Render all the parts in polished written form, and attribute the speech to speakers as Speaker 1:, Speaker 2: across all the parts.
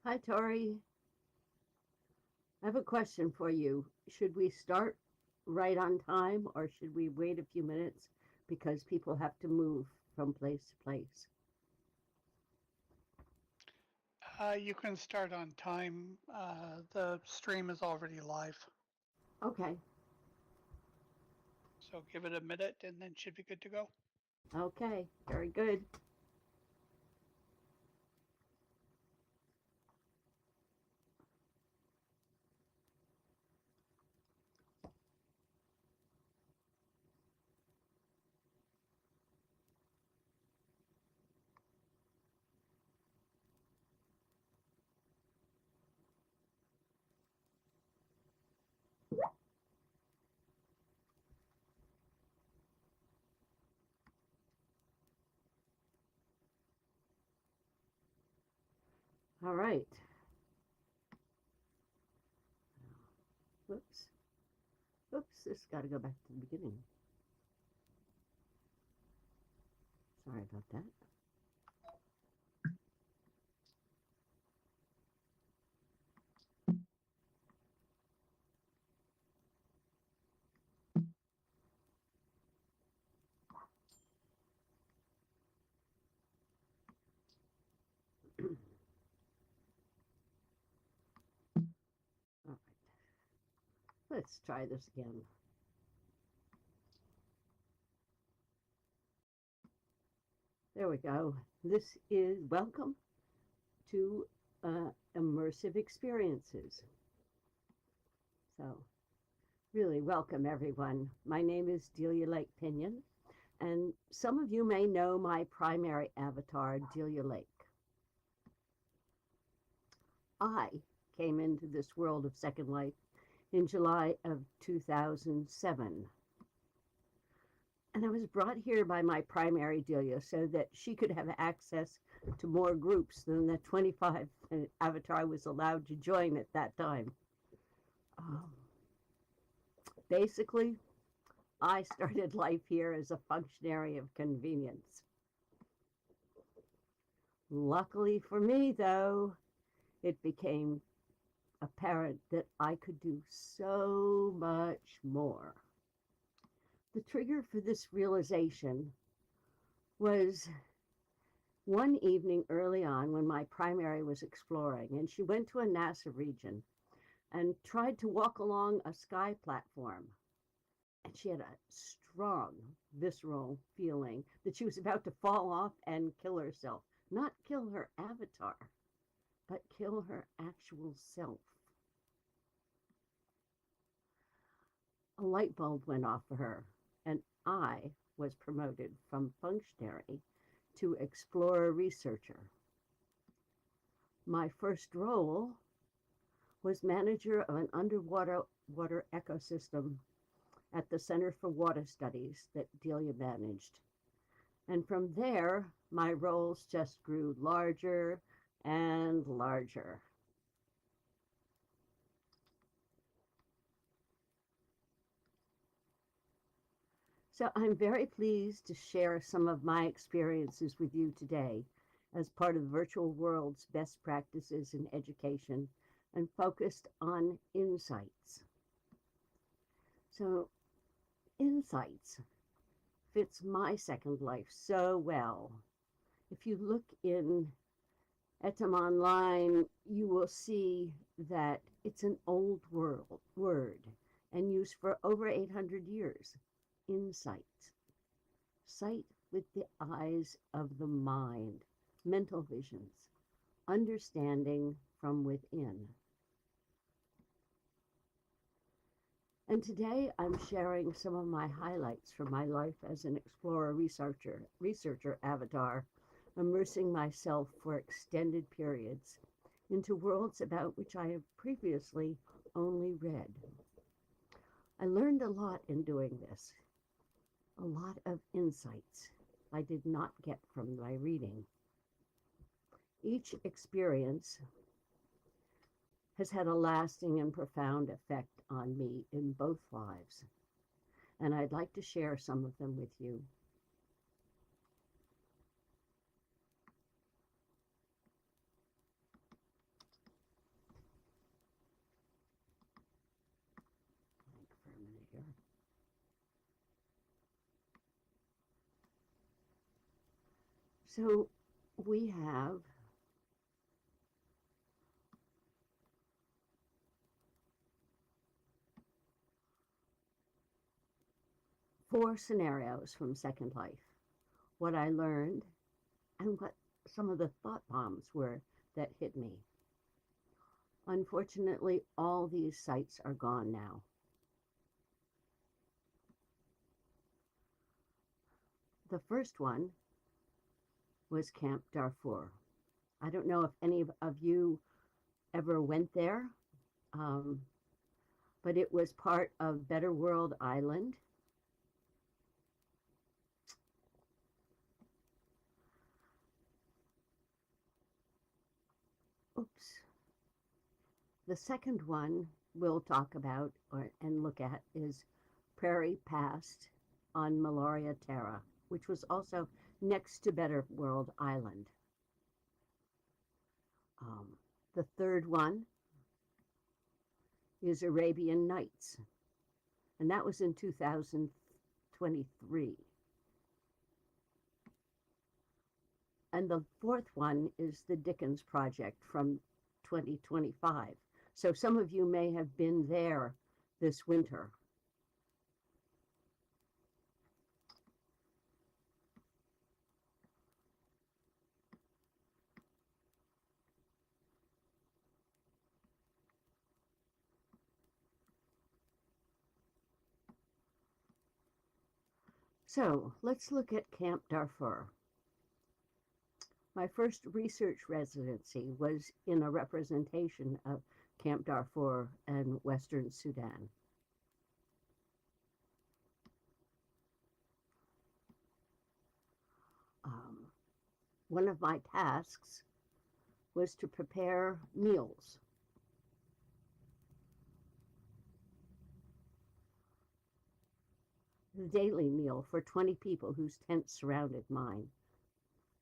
Speaker 1: Hi, Tori. I have a question for you. Should we start right on time or should we wait a few minutes because people have to move from place to place?
Speaker 2: You can start on time. The stream is already live,
Speaker 1: Okay,
Speaker 2: so give it a minute and then should be good to go.
Speaker 1: okay, very good. All right. Whoops. Oops, this got to go back to the beginning. Sorry about that. All right. Let's try this again. There we go. This is welcome to Immersive Experiences. So, really welcome everyone. My name is Delia Lake Pinion, and some of you may know my primary avatar, Delia Lake. I came into this world of Second Life in July of 2007. And I was brought here by my primary Delia so that she could have access to more groups than the 25 avatar was allowed to join at that time. Um, Basically, I started life here as a functionary of convenience. Luckily for me, though, it became apparent that I could do so much more. The trigger for this realization was one evening early on when my primary was exploring, and she went to a NASA region and tried to walk along a sky platform. And she had a strong, visceral feeling that she was about to fall off and kill herself. Not kill her avatar, but kill her actual self. A light bulb went off for her, and I was promoted from functionary to explorer researcher. My first role was manager of an underwater water ecosystem at the Center for Water Studies that Delia managed. And from there, my roles just grew larger and larger. So I'm very pleased to share some of my experiences with you today as part of Virtual World's best practices in education and focused on insights. So, insights fits my second life so well. If you look in Etam Online, you will see that it's an old word and used for over 800 years. Insight. Sight with the eyes of the mind, mental visions, understanding from within. And today I'm sharing some of my highlights from my life as an explorer researcher avatar, immersing myself for extended periods into worlds about which I have previously only read. I learned a lot in doing this, a lot of insights I did not get from my reading. Each experience has had a lasting and profound effect on me in both lives, and I'd like to share some of them with you. here. So we have four scenarios from Second Life. What I learned and what some of the thought bombs were that hit me. Unfortunately, all these sites are gone now. The first one was Camp Darfur. I don't know if any of you ever went there, um, but it was part of Better World Island. Oops. The second one we'll talk about and look at is Prairie Pass on Malaria Terra, which was also next to Better World Island. The third one is Arabian Nights, and that was in 2023. And the fourth one is the Dickens Project from 2025. So some of you may have been there this winter. So let's look at Camp Darfur. My first research residency was in a representation of Camp Darfur and Western Sudan. One of my tasks was to prepare meals. The daily meal for 20 people whose tents surrounded mine.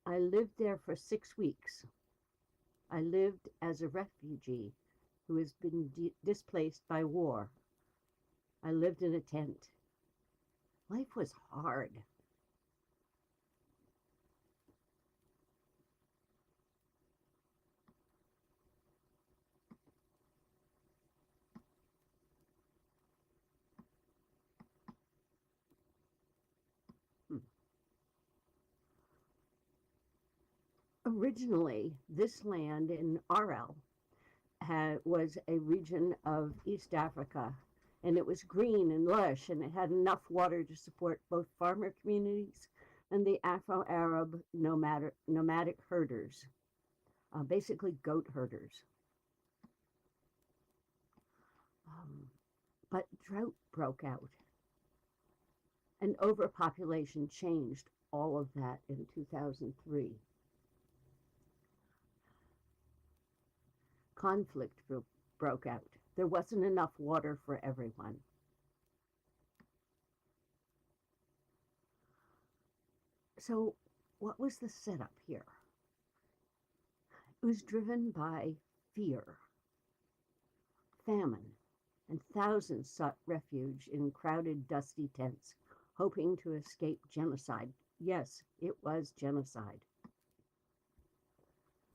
Speaker 1: I lived there for 6 weeks. I lived as a refugee who has been displaced by war. I lived in a tent. Life was hard. Originally, this land in RL was a region of East Africa, and it was green and lush, and it had enough water to support both farmer communities and the Afro-Arab nomadic herders, basically goat herders. But drought broke out, and overpopulation changed all of that in 2003. Conflict broke out. There wasn't enough water for everyone. So what was the setup here? It was driven by fear, famine, and thousands sought refuge in crowded, dusty tents, hoping to escape genocide. Yes, it was genocide.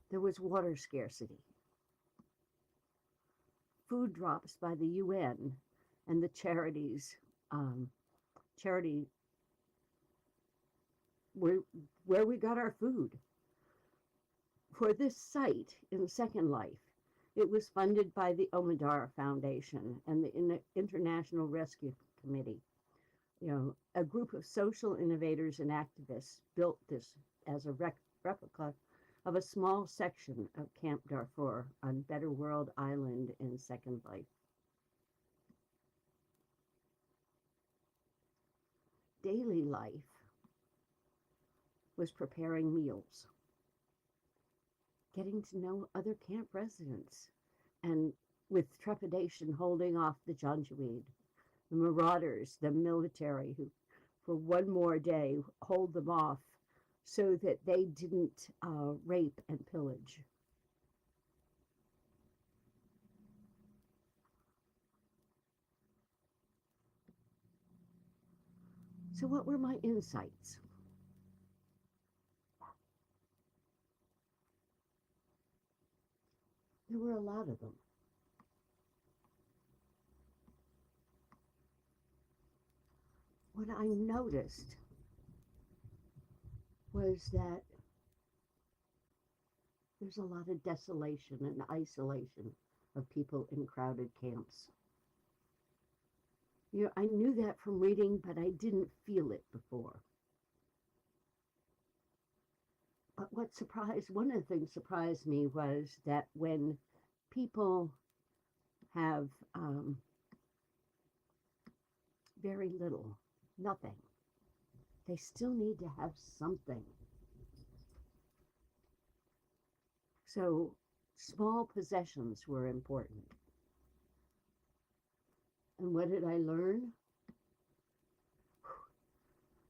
Speaker 1: There was water scarcity. Food drops by the UN and the charities, where we got our food. For this site in Second Life, it was funded by the Omidar Foundation and the International Rescue Committee. A group of social innovators and activists built this as a replica of a small section of Camp Darfur on Better World Island in Second Life. Daily life was preparing meals, getting to know other camp residents, and with trepidation holding off the Janjaweed, the marauders, the military who for one more day hold them off so that they didn't rape and pillage. So what were my insights? There were a lot of them. What I noticed was that there's a lot of desolation and isolation of people in crowded camps. You know, I knew that from reading, but I didn't feel it before. But one of the things surprised me was that when people have very little, nothing, they still need to have something. So small possessions were important. And what did I learn?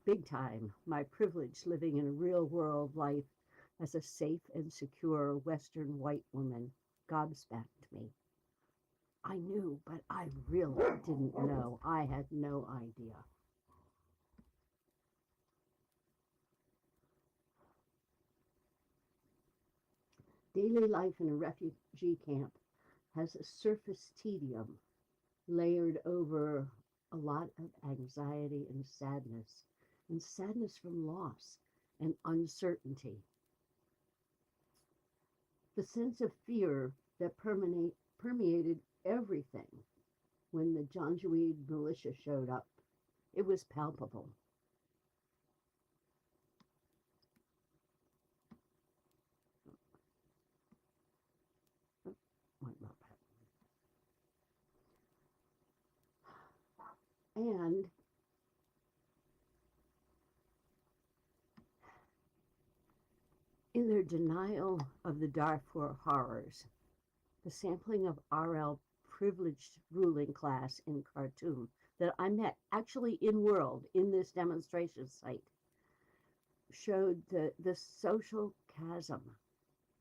Speaker 1: Big time. My privilege living in a real world life as a safe and secure Western white woman gobsmacked me. I knew, but I really didn't know. I had no idea. Daily life in a refugee camp has a surface tedium layered over a lot of anxiety and sadness from loss and uncertainty. The sense of fear that permeated everything when the Janjaweed militia showed up, it was palpable. And in their denial of the Darfur horrors, the sampling of RL privileged ruling class in Khartoum that I met actually in world in this demonstration site showed the social chasm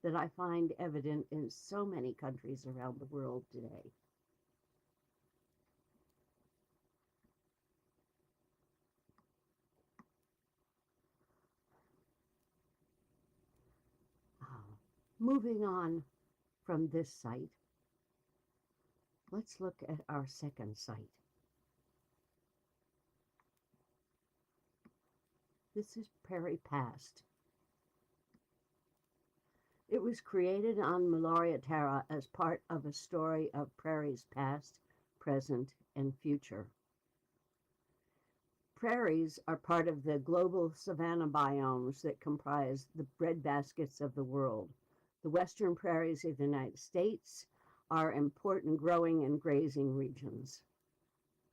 Speaker 1: that I find evident in so many countries around the world today. Moving on from this site, let's look at our second site. This is Prairie Past. It was created on Malaria Terra as part of a story of Prairie's past, present, and future. Prairies are part of the global savanna biomes that comprise the breadbaskets of the world. The western prairies of the United States are important growing and grazing regions.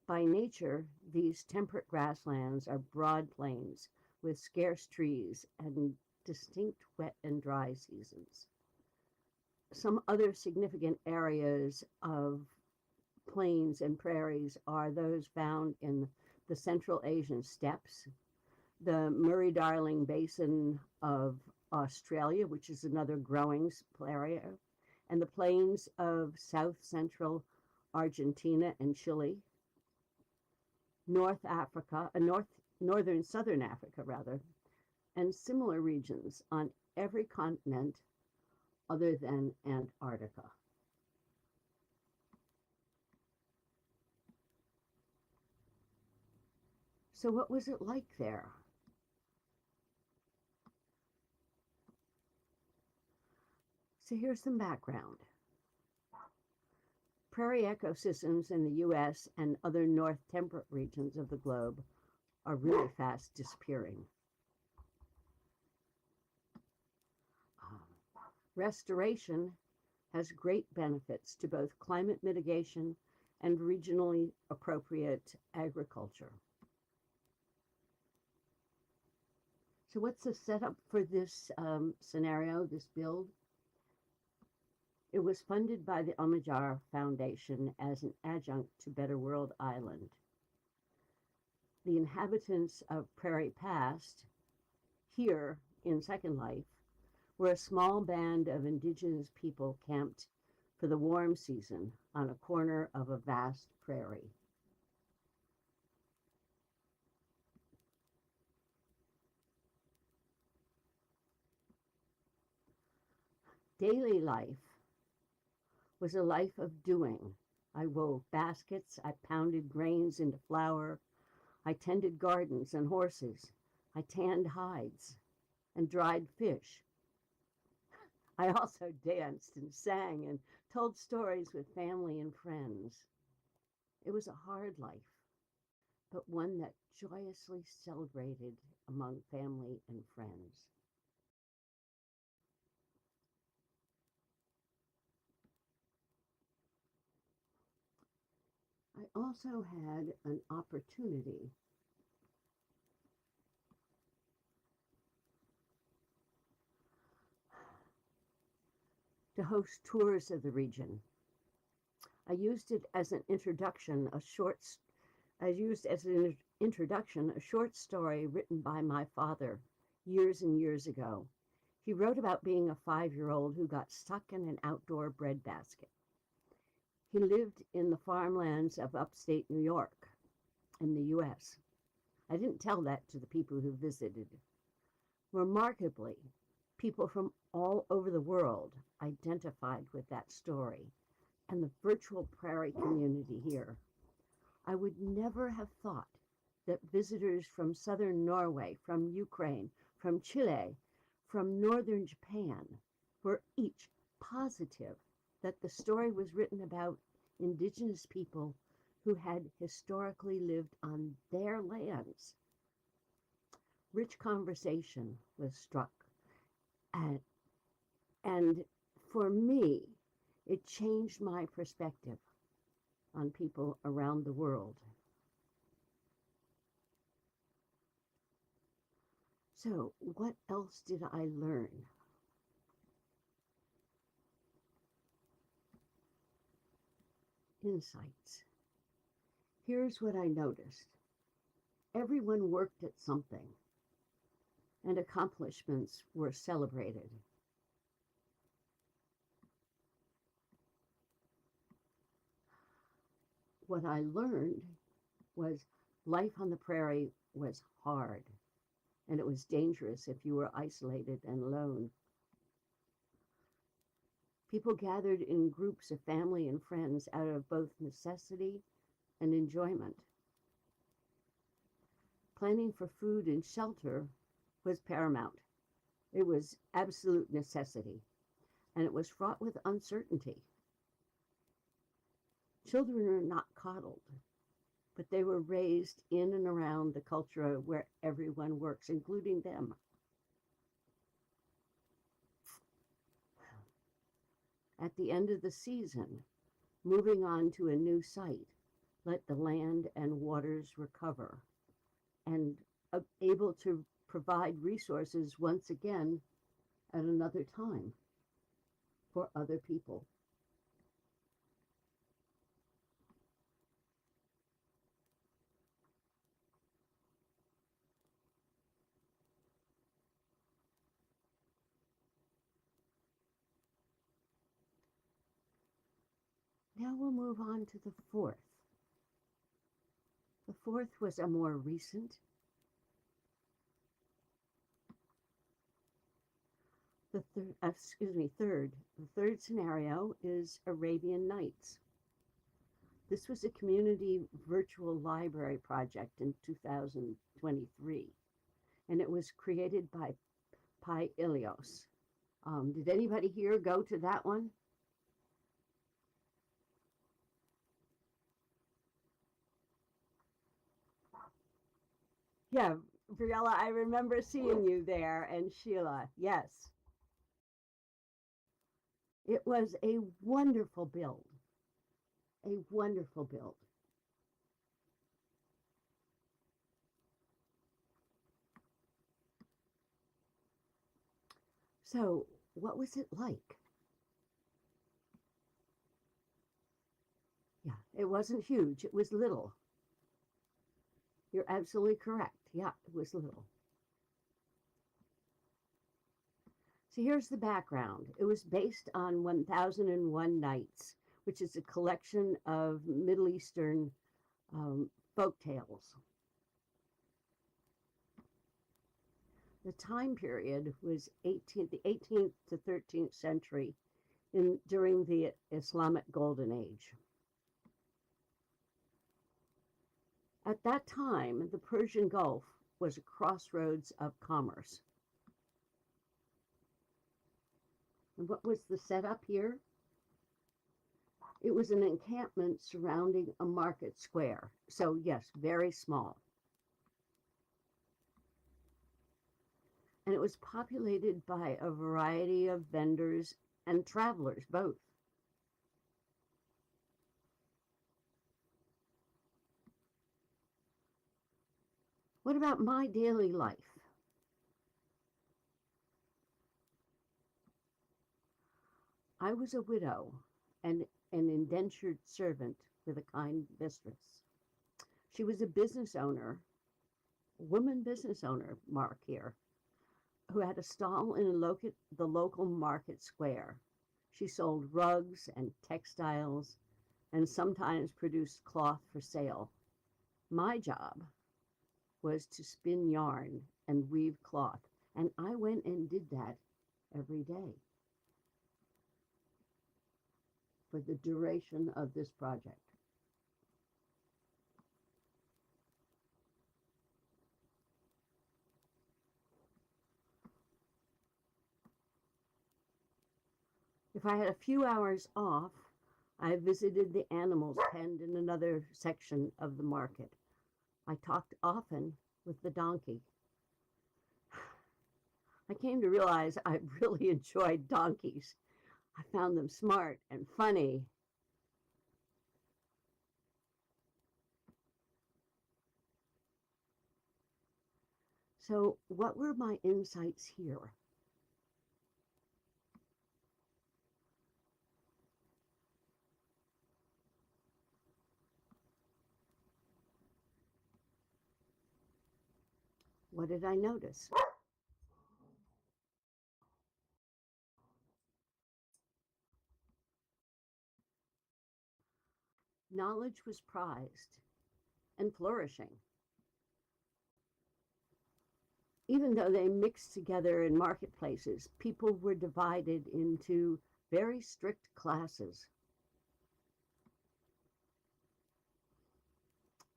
Speaker 1: By nature, these temperate grasslands are broad plains with scarce trees and distinct wet and dry seasons. Some other significant areas of plains and prairies are those found in the Central Asian steppes, the Murray-Darling Basin of Australia, which is another growing area, and the plains of South Central Argentina and Chile, Southern Africa rather, and similar regions on every continent other than Antarctica. So what was it like there? So here's some background. Prairie ecosystems in the U.S. and other north temperate regions of the globe are really fast disappearing. Restoration has great benefits to both climate mitigation and regionally appropriate agriculture. So what's the setup for this scenario, this build? It was funded by the Omidyar Foundation as an adjunct to Better World Island. The inhabitants of Prairie Past, here in Second Life, were a small band of indigenous people camped for the warm season on a corner of a vast prairie. daily life was a life of doing. I wove baskets, I pounded grains into flour, I tended gardens and horses, I tanned hides and dried fish. I also danced and sang and told stories with family and friends. It was a hard life, but one that joyously celebrated among family and friends. I also had an opportunity to host tours of the region. I used it as an introduction, a short story written by my father years and years ago. He wrote about being a 5-year-old who got stuck in an outdoor breadbasket. He lived in the farmlands of upstate New York in the U.S. I didn't tell that to the people who visited. Remarkably, people from all over the world identified with that story and the virtual prairie community here. I would never have thought that visitors from southern Norway, from Ukraine, from Chile, from northern Japan were each positive that the story was written about indigenous people who had historically lived on their lands. Rich conversation was struck, and for me, it changed my perspective on people around the world. So, what else did I learn? Insights. Here's what I noticed. Everyone worked at something, and accomplishments were celebrated. What I learned was life on the prairie was hard, and it was dangerous if you were isolated and alone. People gathered in groups of family and friends out of both necessity and enjoyment. Planning for food and shelter was paramount. It was absolute necessity, and it was fraught with uncertainty. Children are not coddled, but they were raised in and around the culture where everyone works, including them. At the end of the season, moving on to a new site, let the land and waters recover, and able to provide resources once again at another time for other people. Now we'll move on to the fourth. The fourth was a more recent. Third. The third scenario is Arabian Nights. This was a community virtual library project in 2023, and it was created by Pi Ilios. Did anybody here go to that one? Yeah, Briella, I remember seeing you there, and Sheila, yes. It was a wonderful build, a wonderful build. So, what was it like? Yeah, it wasn't huge, it was little. You're absolutely correct. Yeah, it was little. So here's the background. It was based on 1001 Nights, which is a collection of Middle Eastern folk tales. The time period was the 18th to 13th century during the Islamic Golden Age. At that time, the Persian Gulf was a crossroads of commerce. And what was the setup here? It was an encampment surrounding a market square. So yes, very small. And it was populated by a variety of vendors and travelers, both. What about my daily life? I was a widow and an indentured servant with a kind mistress. She was a business owner, woman business owner, mark here, who had a stall in the local market square. She sold rugs and textiles and sometimes produced cloth for sale. My job was to spin yarn and weave cloth, and I went and did that every day for the duration of this project. If I had a few hours off, I visited the animals penned in another section of the market. I talked often with the donkey. I came to realize I really enjoyed donkeys. I found them smart and funny. So, what were my insights here? What did I notice? Knowledge was prized and flourishing. Even though they mixed together in marketplaces, people were divided into very strict classes.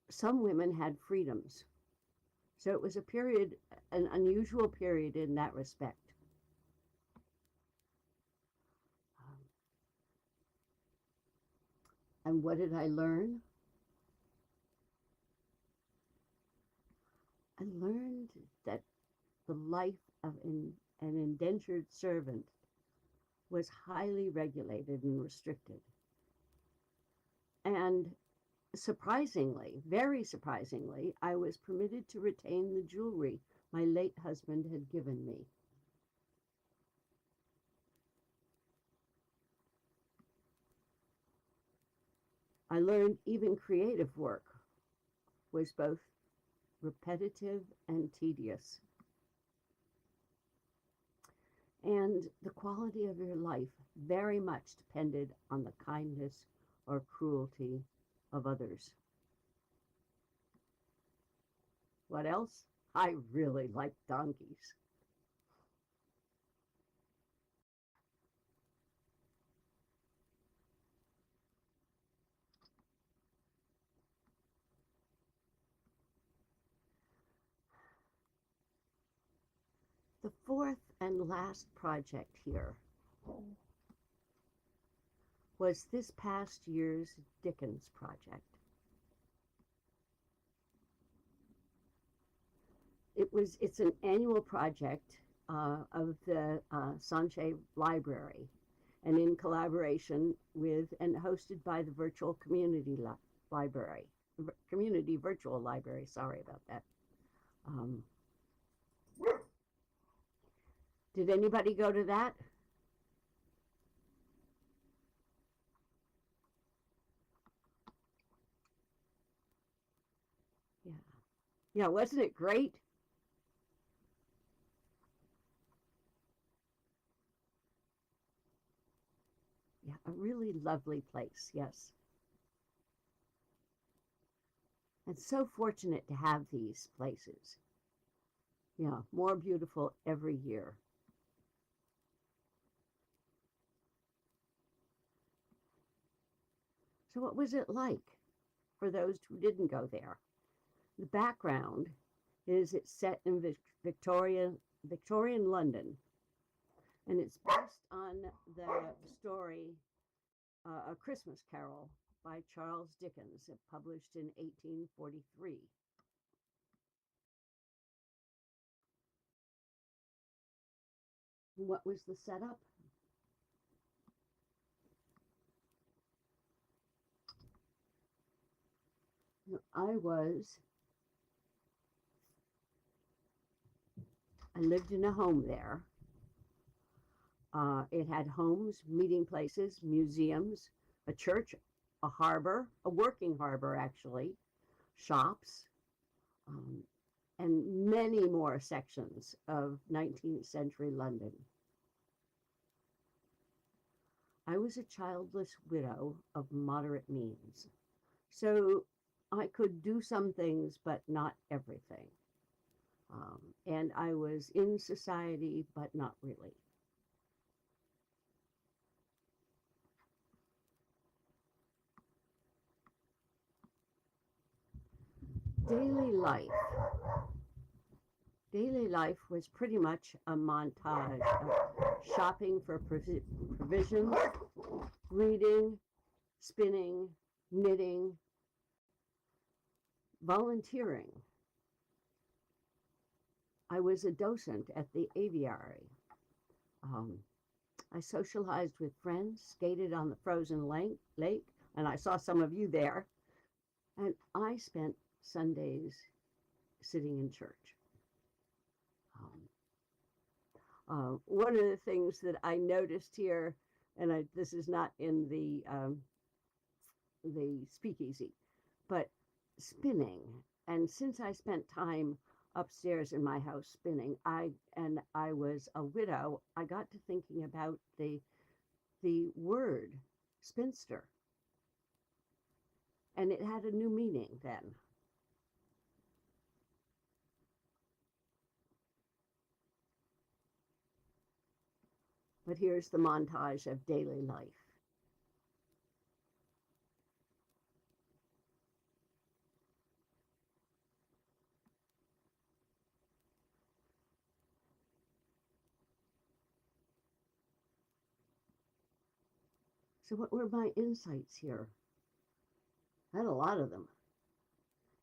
Speaker 1: Some women had freedoms. So it was an unusual period in that respect. And what did I learn? I learned that the life of an indentured servant was highly regulated and restricted. And surprisingly, very surprisingly, I was permitted to retain the jewelry my late husband had given me. I learned even creative work was both repetitive and tedious. And the quality of your life very much depended on the kindness or cruelty of others. What else? I really like donkeys. The fourth and last project here was this past year's Dickens project. It's an annual project of the Sanche Library, and in collaboration with and hosted by the virtual library, community virtual library. Sorry about that. Did anybody go to that? Yeah. Yeah, wasn't it great? Yeah, a really lovely place, yes. And so fortunate to have these places. Yeah, more beautiful every year. So, what was it like for those who didn't go there? The background is it's set in Victorian London, and it's based on the story A Christmas Carol by Charles Dickens, published in 1843. What was the setup? I was, I lived in a home there. It had homes, meeting places, museums, a church, a harbor, a working harbor actually, shops, um, and many more sections of 19th century London. I was a childless widow of moderate means, so I could do some things, but not everything. And I was in society, but not really. Daily life. Daily life was pretty much a montage of shopping for provisions, reading, spinning, knitting, volunteering. I was a docent at the aviary. Um, I socialized with friends, skated on the frozen lake, and I saw some of you there. And I spent Sundays sitting in church. One of the things that I noticed here, and this is not in the speakeasy, but spinning. And since I spent time upstairs in my house spinning, I was a widow, I got to thinking about the word spinster, and it had a new meaning then. But here's the montage of daily life. So what were my insights here? I had a lot of them.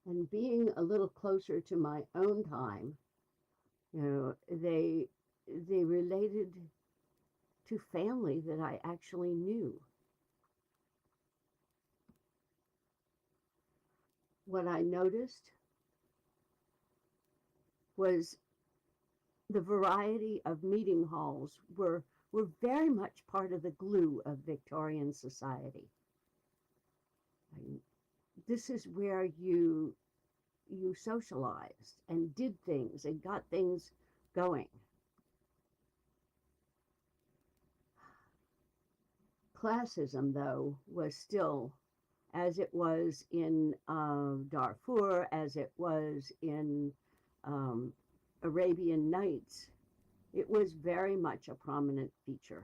Speaker 1: And being a little closer to my own time, they related to family that I actually knew. What I noticed was the variety of meeting halls were very much part of the glue of Victorian society. This is where you socialized and did things and got things going. Classism, though, was still, as it was in Darfur, as it was in um, Arabian Nights, it was very much a prominent feature.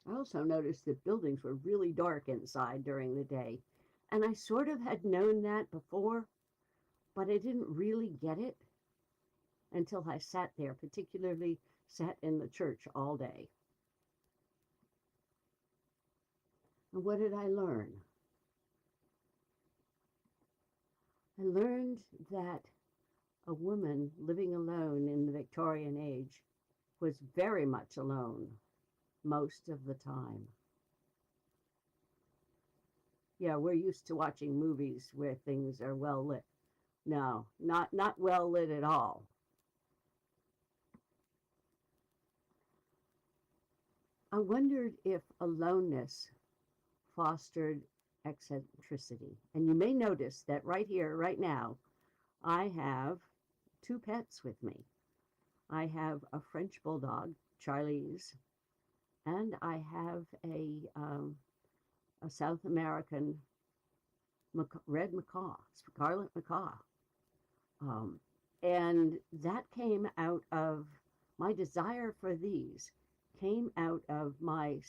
Speaker 1: I also noticed that buildings were really dark inside during the day, and I sort of had known that before, but I didn't really get it until I sat there, particularly sat in the church all day. And what did I learn? I learned that a woman living alone in the Victorian age was very much alone most of the time. Yeah, we're used to watching movies where things are well lit. No, not well lit at all. I wondered if aloneness fostered eccentricity. And you may notice that right here, right now, I have two pets with me. I have a French bulldog, Charlize, and I have a South American red macaw, scarlet macaw. Um, and that came out of my desire for these, came out of my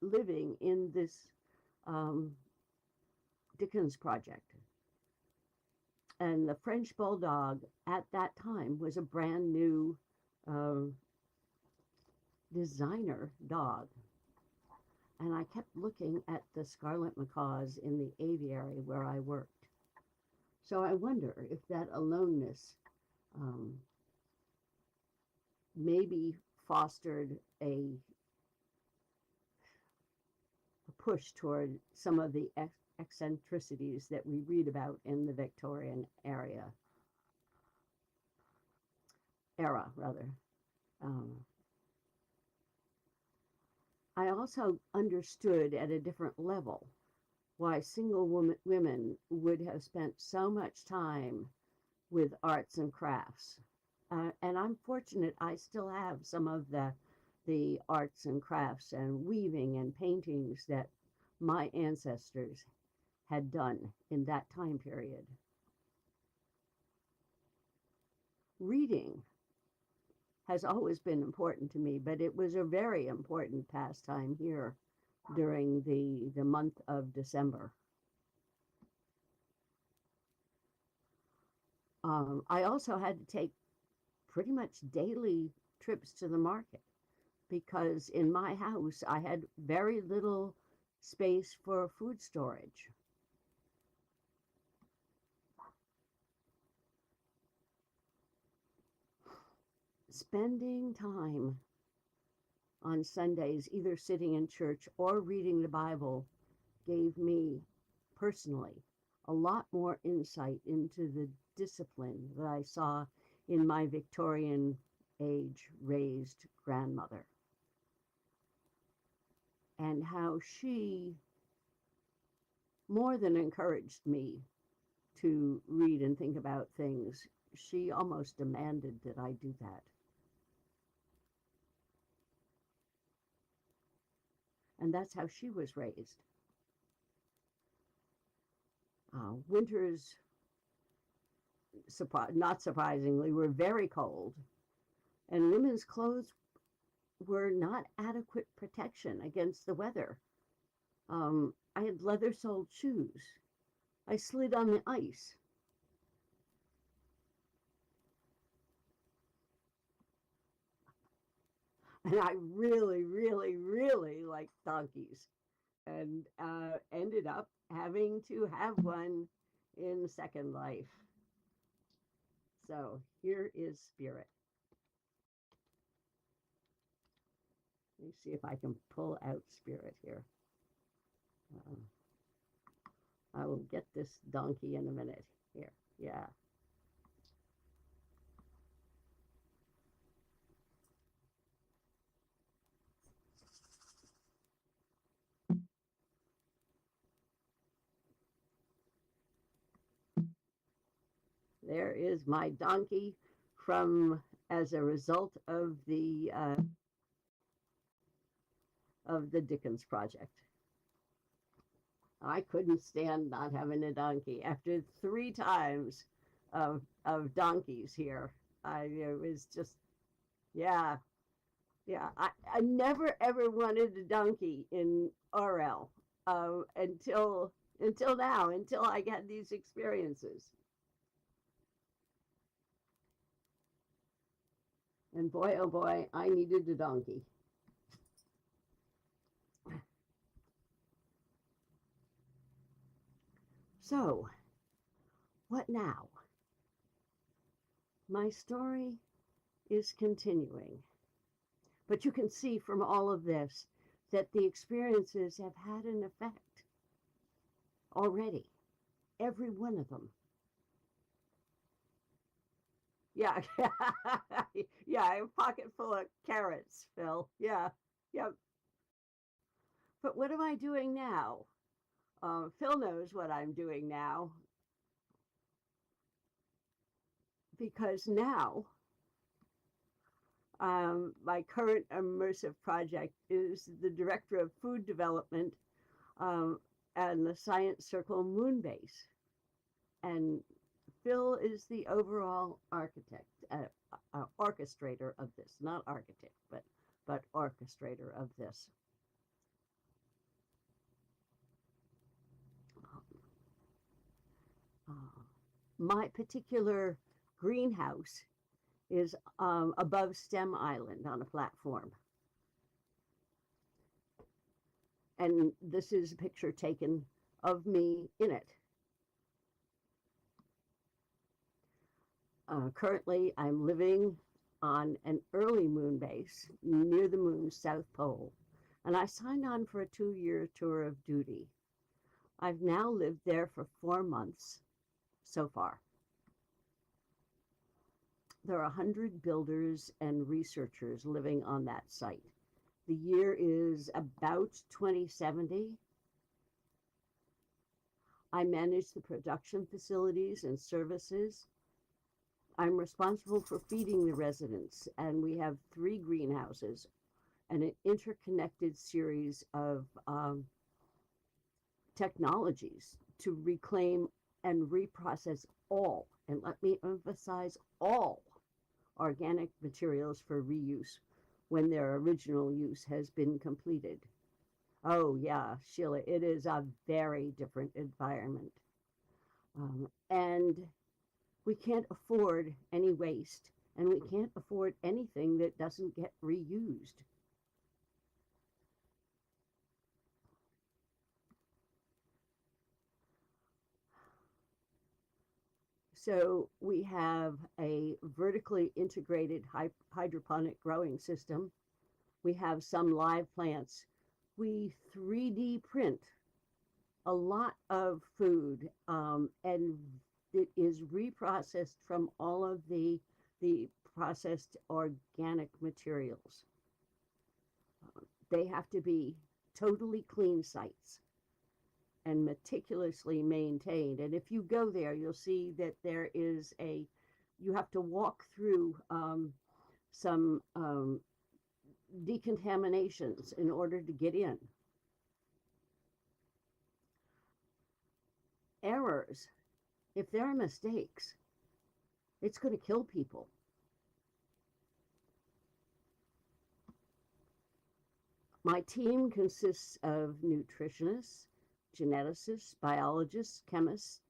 Speaker 1: living in this um, Dickens project. And the French Bulldog at that time was a brand new uh, designer dog. And I kept looking at the scarlet macaws in the aviary where I worked. So I wonder if that aloneness um, maybe fostered a push toward some of the eccentricities that we read about in the Victorian era rather. Um, I also understood at a different level why single women would have spent so much time with arts and crafts. And I'm fortunate I still have some of the arts and crafts and weaving and paintings that my ancestors had done in that time period. Reading has always been important to me, but it was a very important pastime here during the month of December. I also had to take pretty much daily trips to the market because in my house I had very little space for food storage. Spending time on Sundays, either sitting in church or reading the Bible, gave me personally a lot more insight into the discipline that I saw in my Victorian age raised grandmother and how she more than encouraged me to read and think about things. She almost demanded that I do that. And that's how she was raised. Winters, not surprisingly, were very cold, and women's clothes were not adequate protection against the weather. I had leather-soled shoes. I slid on the ice. And I really, really, really liked donkeys and ended up having to have one in Second Life. So here is Spirit. Let me see if I can pull out Spirit here. I will get this donkey in a minute. Here, yeah. There is my donkey from as a result of the Dickens project. I couldn't stand not having a donkey. After 3 times of donkeys here, it was just, yeah, yeah. I never ever wanted a donkey in RL until now, until I got these experiences. And boy, oh boy, I needed a donkey. So, what now? My story is continuing. But you can see from all of this that the experiences have had an effect already. Every one of them. Yeah, yeah, a pocket full of carrots, Phil. Yeah, yeah. But what am I doing now? Phil knows what I'm doing now because now my current immersive project is the director of food development and the Science Circle moon base. And Phil is the overall architect, orchestrator of this, not architect, but orchestrator of this. Uh, my particular greenhouse is above Stem Island on a platform. And this is a picture taken of me in it. Currently, I'm living on an early moon base near the moon's south pole, and I signed on for a 2-year tour of duty. I've now lived there for 4 months so far. There are 100 builders and researchers living on that site. The year is about 2070. I manage the production facilities and services. I'm responsible for feeding the residents, and we have 3 greenhouses and an interconnected series of technologies to reclaim and reprocess all, and let me emphasize all, organic materials for reuse when their original use has been completed. Oh yeah, Sheila, it is a very different environment. And we can't afford any waste, and we can't afford anything that doesn't get reused. So we have a vertically integrated hydroponic growing system. We have some live plants. We 3D print a lot of food, and it is reprocessed from all of the processed organic materials. They have to be totally clean sites and meticulously maintained. And if you go there, you'll see that there is you have to walk through some decontaminations in order to get in. Errors, if there are mistakes, it's going to kill people. My team consists of nutritionists, geneticists, biologists, chemists,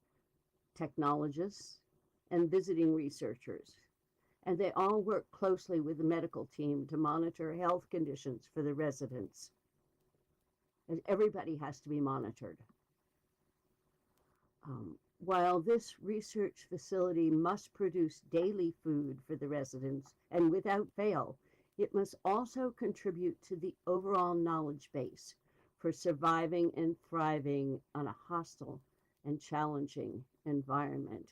Speaker 1: technologists, and visiting researchers. And they all work closely with the medical team to monitor health conditions for the residents. And everybody has to be monitored. While this research facility must produce daily food for the residents, and without fail, it must also contribute to the overall knowledge base for surviving and thriving on a hostile and challenging environment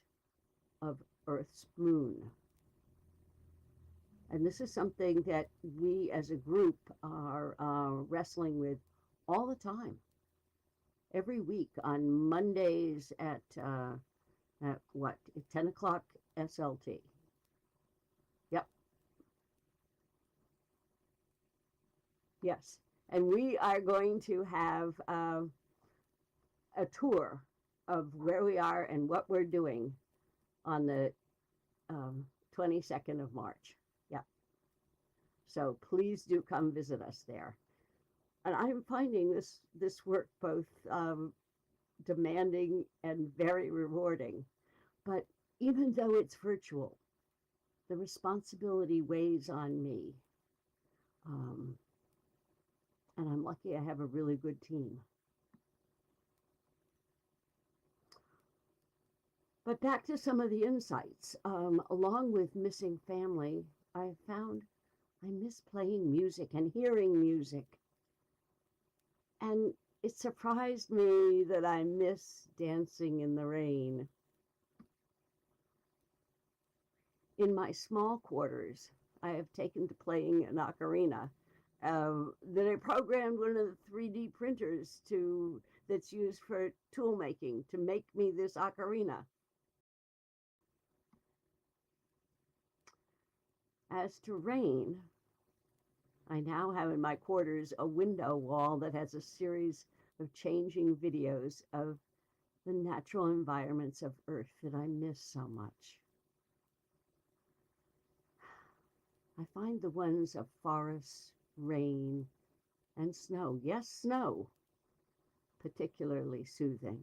Speaker 1: of Earth's moon. And this is something that we as a group are wrestling with all the time. Every week on Mondays at 10 o'clock SLT. Yep. Yes. And we are going to have a tour of where we are and what we're doing on the 22nd of March. Yep. So please do come visit us there. And I'm finding this work both demanding and very rewarding. But even though it's virtual, the responsibility weighs on me. And I'm lucky I have a really good team. But back to some of the insights. Along with missing family, I found I miss playing music and hearing music. And it surprised me that I miss dancing in the rain. In my small quarters, I have taken to playing an ocarina. That I programmed one of the 3D printers that's used for tool making to make me this ocarina. As to rain, I now have in my quarters a window wall that has a series of changing videos of the natural environments of Earth that I miss so much. I find the ones of forests, rain, and snow, yes, snow, particularly soothing.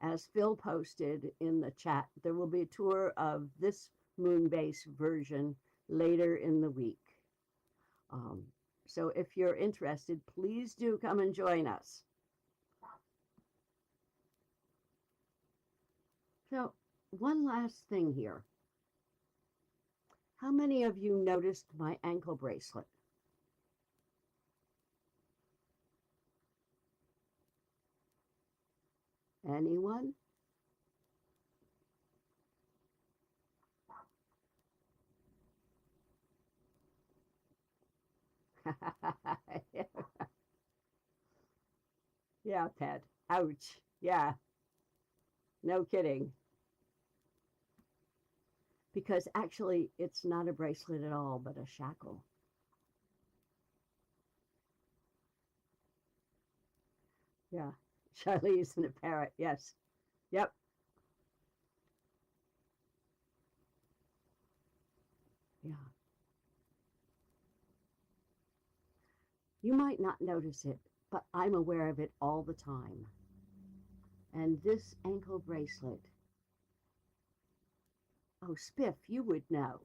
Speaker 1: As Phil posted in the chat, there will be a tour of this moon-based version later in the week. So if you're interested, please do come and join us. So one last thing here. How many of you noticed my ankle bracelet? Anyone? Yeah, Pat. Ouch. Yeah, no kidding. Because actually, it's not a bracelet at all, but a shackle. Yeah. Charlize and a parrot. Yes. Yep. Yeah. You might not notice it, but I'm aware of it all the time. And this ankle bracelet, oh, Spiff, you would know.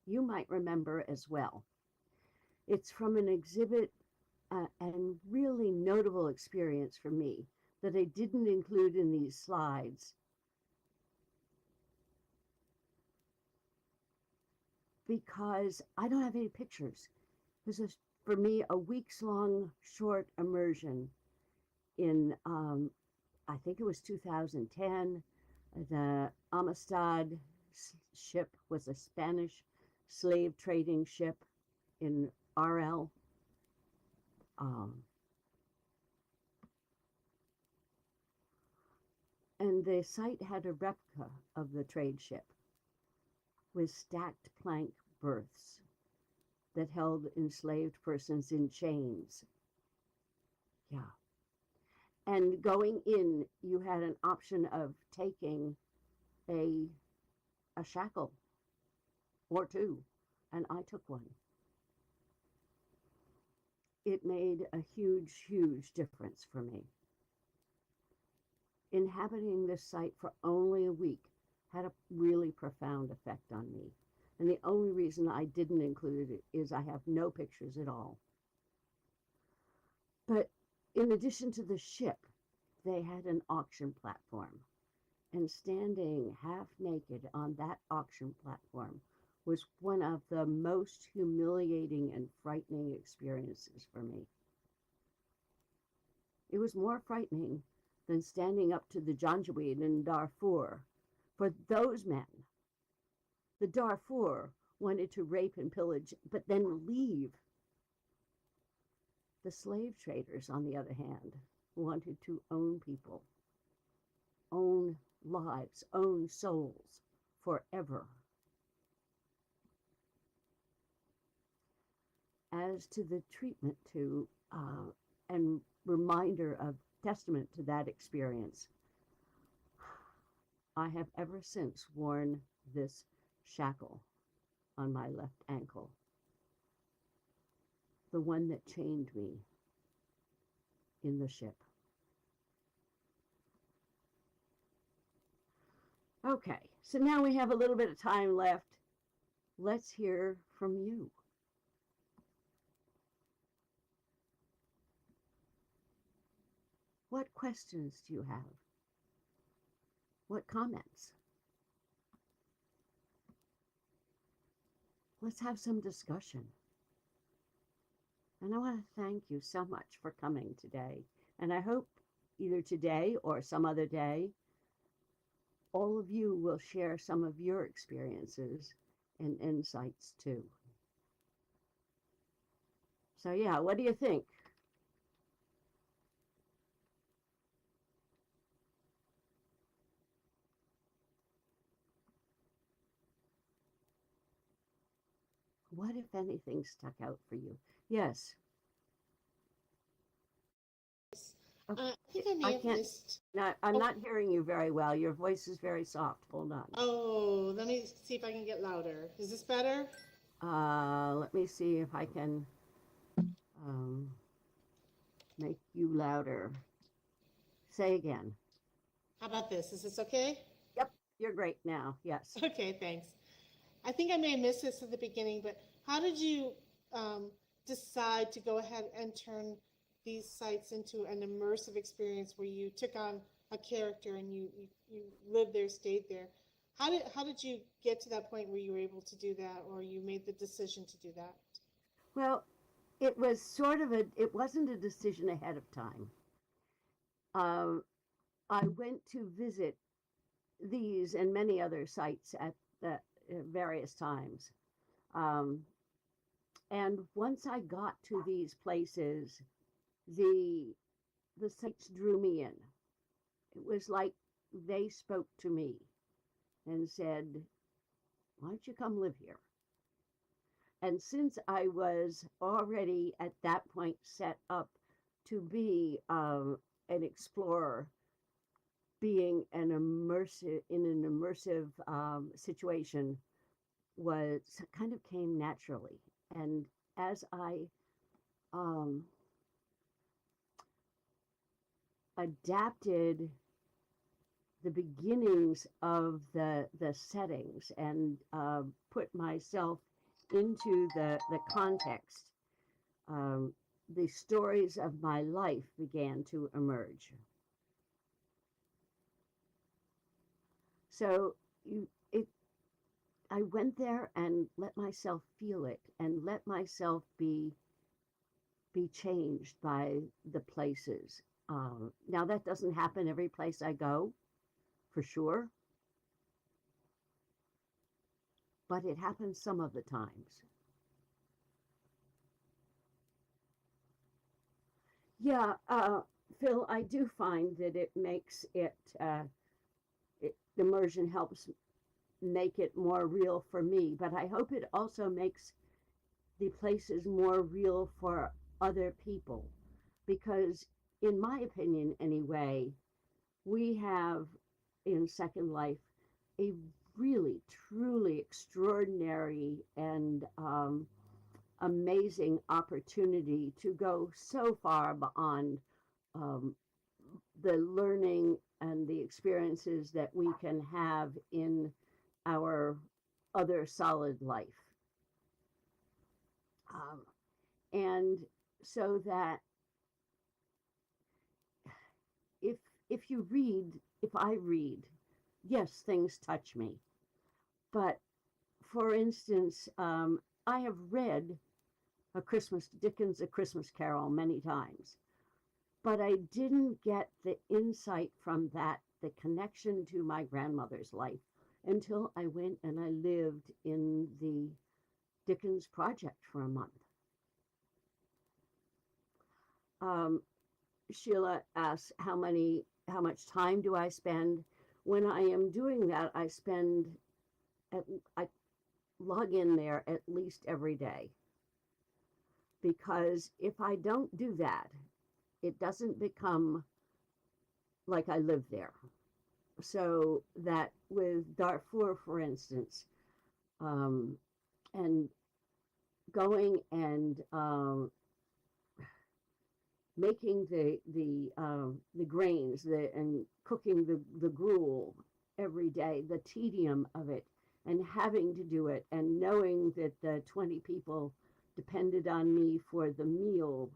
Speaker 1: You might remember as well. It's from an exhibit and really notable experience for me that I didn't include in these slides because I don't have any pictures. This is, for me, a weeks-long short immersion in, I think it was 2010. The Amistad ship was a Spanish slave trading ship in RL. And the site had a replica of the trade ship with stacked plank berths that held enslaved persons in chains. Yeah. And going in, you had an option of taking a shackle or two, and I took one. It made a huge, huge difference for me. Inhabiting this site for only a week had a really profound effect on me. And the only reason I didn't include it is I have no pictures at all. But in addition to the ship, they had an auction platform. And standing half naked on that auction platform was one of the most humiliating and frightening experiences for me. It was more frightening than standing up to the Janjaweed in Darfur. For those men, the Darfur wanted to rape and pillage, but then leave. The slave traders, on the other hand, wanted to own people, own lives, own souls forever. As to the treatment to and reminder of testament to that experience, I have ever since worn this shackle on my left ankle, the one that chained me in the ship. Okay, so now we have a little bit of time left. Let's hear from you. What questions do you have? What comments? Let's have some discussion. And I want to thank you so much for coming today. And I hope either today or some other day, all of you will share some of your experiences and insights too. So yeah, what do you think? What, if anything, stuck out for you? Yes, Oh,
Speaker 3: I think I may
Speaker 1: I
Speaker 3: have
Speaker 1: can't.
Speaker 3: missed.
Speaker 1: No, I'm
Speaker 3: Oh,
Speaker 1: not hearing you very well. Your voice is very soft. Hold on.
Speaker 3: oh, let me see if I can get louder. Is this better?
Speaker 1: Let me see if I can um, make you louder. Say again.
Speaker 3: How about this? Is this okay?
Speaker 1: Yep, you're great now. Yes.
Speaker 3: Okay, thanks. I think I may have missed this at the beginning, but how did you um, decide to go ahead and turn these sites into an immersive experience where you took on a character and you lived there, stayed there? How did you get to that point where you were able to do that, or you made the decision to do that?
Speaker 1: Well, it was sort of it wasn't a decision ahead of time. Um, I went to visit these and many other sites at the various times. Um, and once I got to these places, the the sites drew me in. It was like they spoke to me and said, "Why don't you come live here?" And since I was already at that point set up to be an explorer, being an immersive situation was kind of came naturally. And as I um, adapted the beginnings of the settings and put myself into the context, um, the stories of my life began to emerge. So it I went there and let myself feel it and let myself be changed by the places. Now that doesn't happen every place I go, for sure, but it happens some of the times. Yeah, Phil, I do find that it makes immersion helps make it more real for me, but I hope it also makes the places more real for other people because, in my opinion, anyway, we have in Second Life a really, truly extraordinary and amazing opportunity to go so far beyond um, the learning and the experiences that we can have in our other solid life. Um, and so that if if you read, if I read, yes, things touch me. But for instance, I have read Dickens' A Christmas Carol many times, but I didn't get the insight from that, the connection to my grandmother's life, until I went and I lived in the Dickens project for a month. Um, Sheila asks how much time do I spend? When I am doing that, I log in there at least every day, because if I don't do that, it doesn't become like I live there. So that with Darfur, for instance, um, and going and making the grains and cooking the gruel every day, the tedium of it, and having to do it, and knowing that the 20 people depended on me for the meal,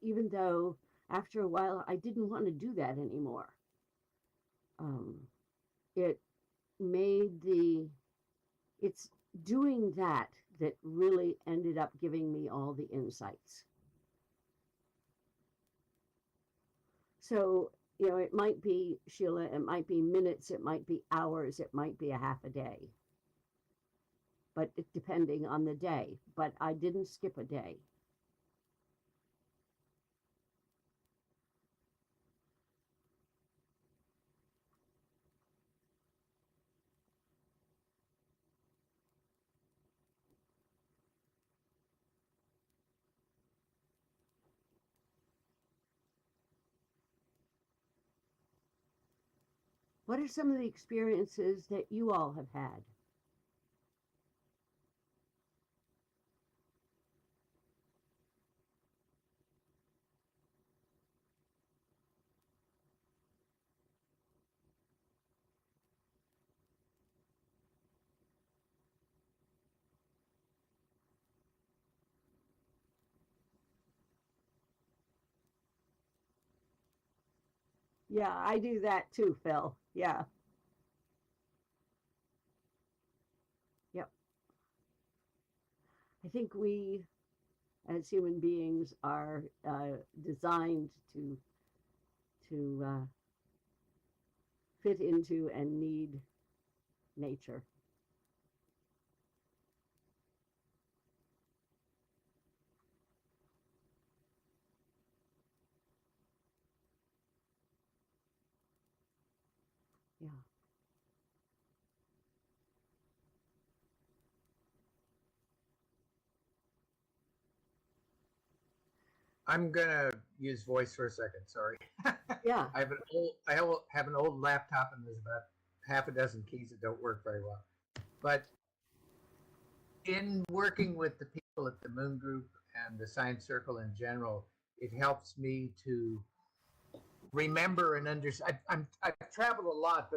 Speaker 1: even though after a while I didn't want to do that anymore. Um, it made it's doing that that really ended up giving me all the insights. So, it might be, Sheila, it might be minutes, it might be hours, it might be a half a day, but depending on the day. But I didn't skip a day. What are some of the experiences that you all have had? Yeah, I do that too, Phil. Yeah. Yep. I think we, as human beings, are designed to fit into and need nature. Yeah.
Speaker 4: I'm gonna use voice for a second. Sorry.
Speaker 1: Yeah.
Speaker 4: I have an old laptop and there's about half a dozen keys that don't work very well. But in working with the people at the Moon Group and the Science Circle in general, it helps me to remember and understand. I've traveled a lot,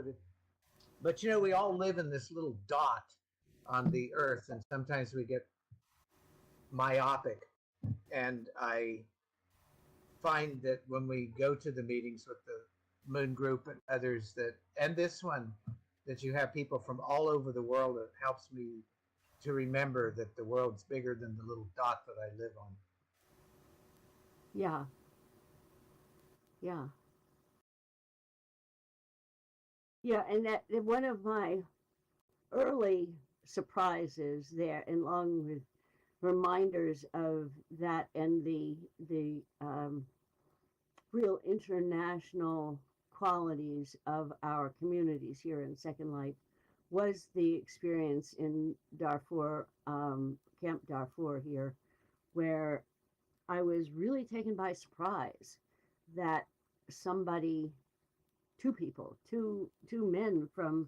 Speaker 4: but you know, we all live in this little dot on the Earth, and sometimes we get myopic. And I find that when we go to the meetings with the Moon Group and others, that and this one, that you have people from all over the world, it helps me to remember that the world's bigger than the little dot that I live on.
Speaker 1: Yeah. Yeah. Yeah. And that one of my early surprises there, along with reminders of that and the real international qualities of our communities here in Second Life, was the experience in Darfur, Camp Darfur here, where I was really taken by surprise that somebody, two men from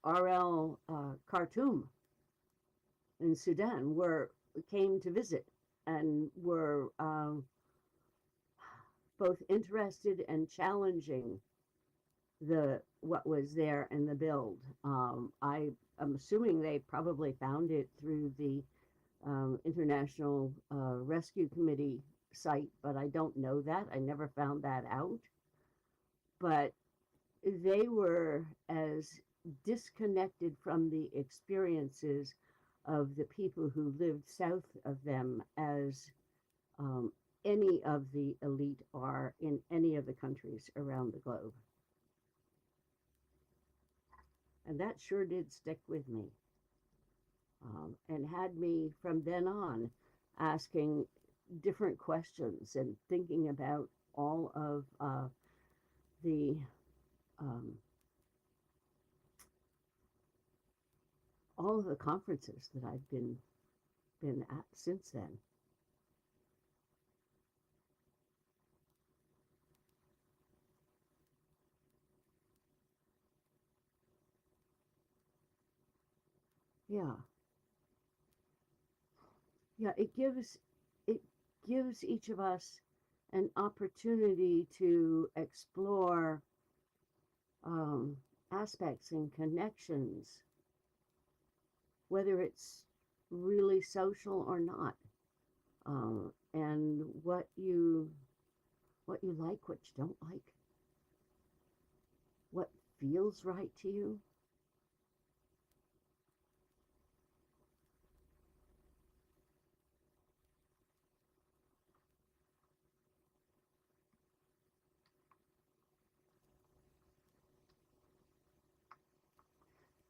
Speaker 1: RL Khartoum in Sudan came to visit and were both interested and challenging what was there in the build. I am assuming they probably found it through the International Rescue Committee site, but I don't know that. I never found that out. But they were as disconnected from the experiences of the people who lived south of them as um, any of the elite are in any of the countries around the globe. And that sure did stick with me, and had me from then on asking different questions and thinking about all of the um, all of the conferences that I've been at since then. Yeah, yeah. It gives each of us an opportunity to explore um, aspects and connections, whether it's really social or not, and what you like, what you don't like, what feels right to you.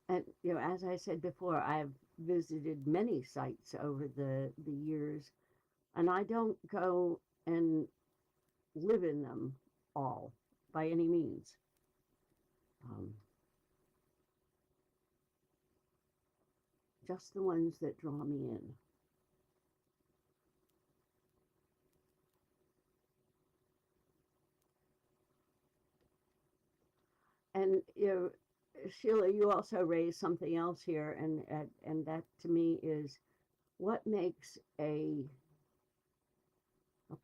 Speaker 1: And as I said before, I've visited many sites over the years, and I don't go and live in them all by any means. Um, just the ones that draw me in. And Sheila, you also raised something else here, and that to me is what makes a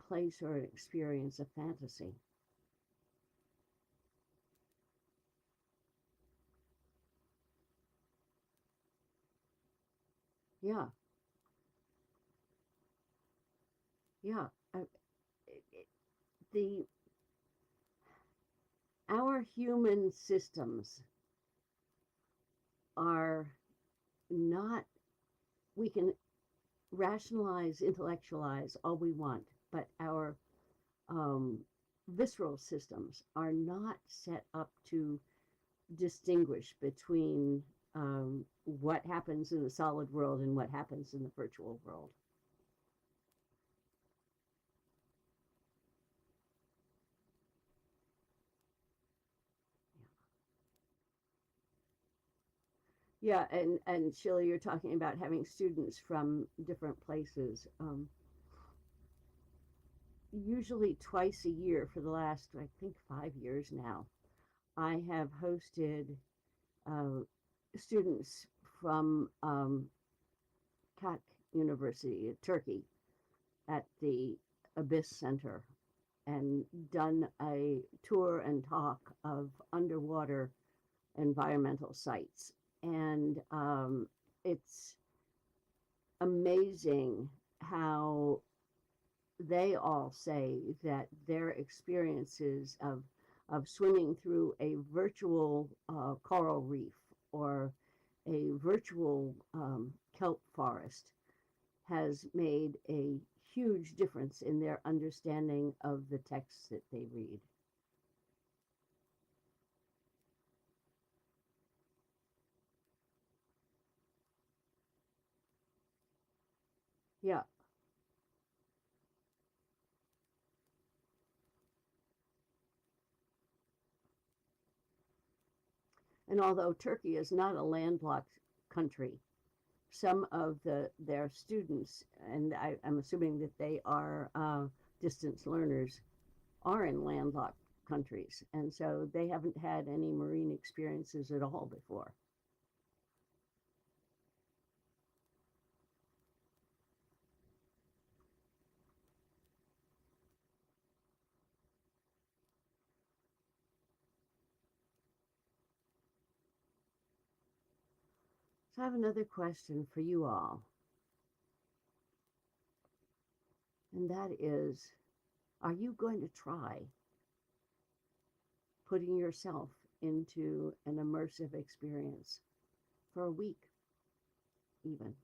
Speaker 1: place or an experience a fantasy. Yeah, yeah. The our human systems are not. We can rationalize, intellectualize all we want, but our um, visceral systems are not set up to distinguish between what happens in the solid world and what happens in the virtual world. Yeah, and Sheila, you're talking about having students from different places. Usually twice a year for the last, I think, 5 years now, I have hosted uh, students from Kat University, Turkey, at the Abyss Center, and done a tour and talk of underwater environmental sites. And it's amazing how they all say that their experiences of swimming through a virtual coral reef or a virtual kelp forest has made a huge difference in their understanding of the texts that they read. Yeah. And although Turkey is not a landlocked country, some of their students, and I'm assuming that they are distance learners, are in landlocked countries, and so they haven't had any marine experiences at all before. So I have another question for you all, and that is, are you going to try putting yourself into an immersive experience for a week, even?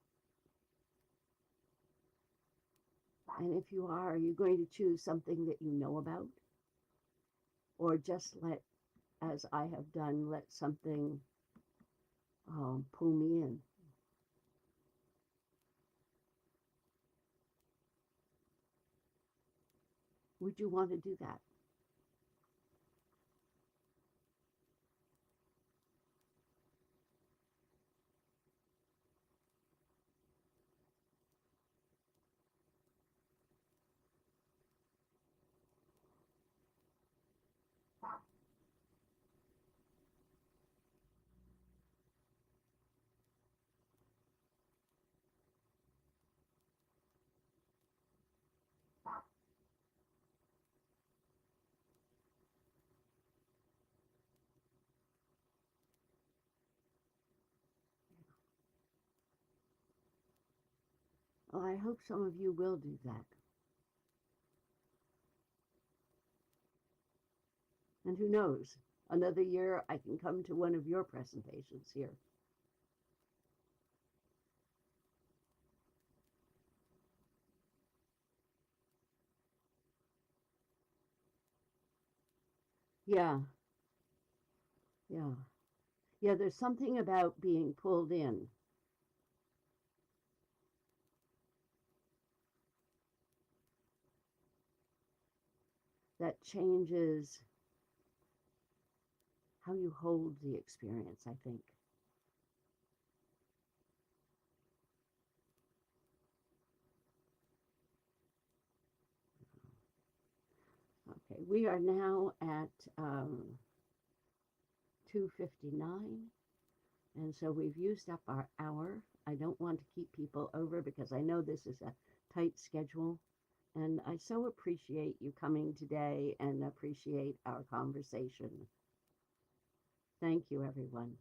Speaker 1: And if you are you going to choose something that you know about? Or just let, as I have done, let something pull me in? Would you want to do that? Well, I hope some of you will do that. And who knows, another year I can come to one of your presentations here. Yeah, yeah. Yeah, there's something about being pulled in. That changes how you hold the experience, I think. Okay, we are now at 2:59, and so we've used up our hour. I don't want to keep people over because I know this is a tight schedule, and I so appreciate you coming today and appreciate our conversation. Thank you, everyone.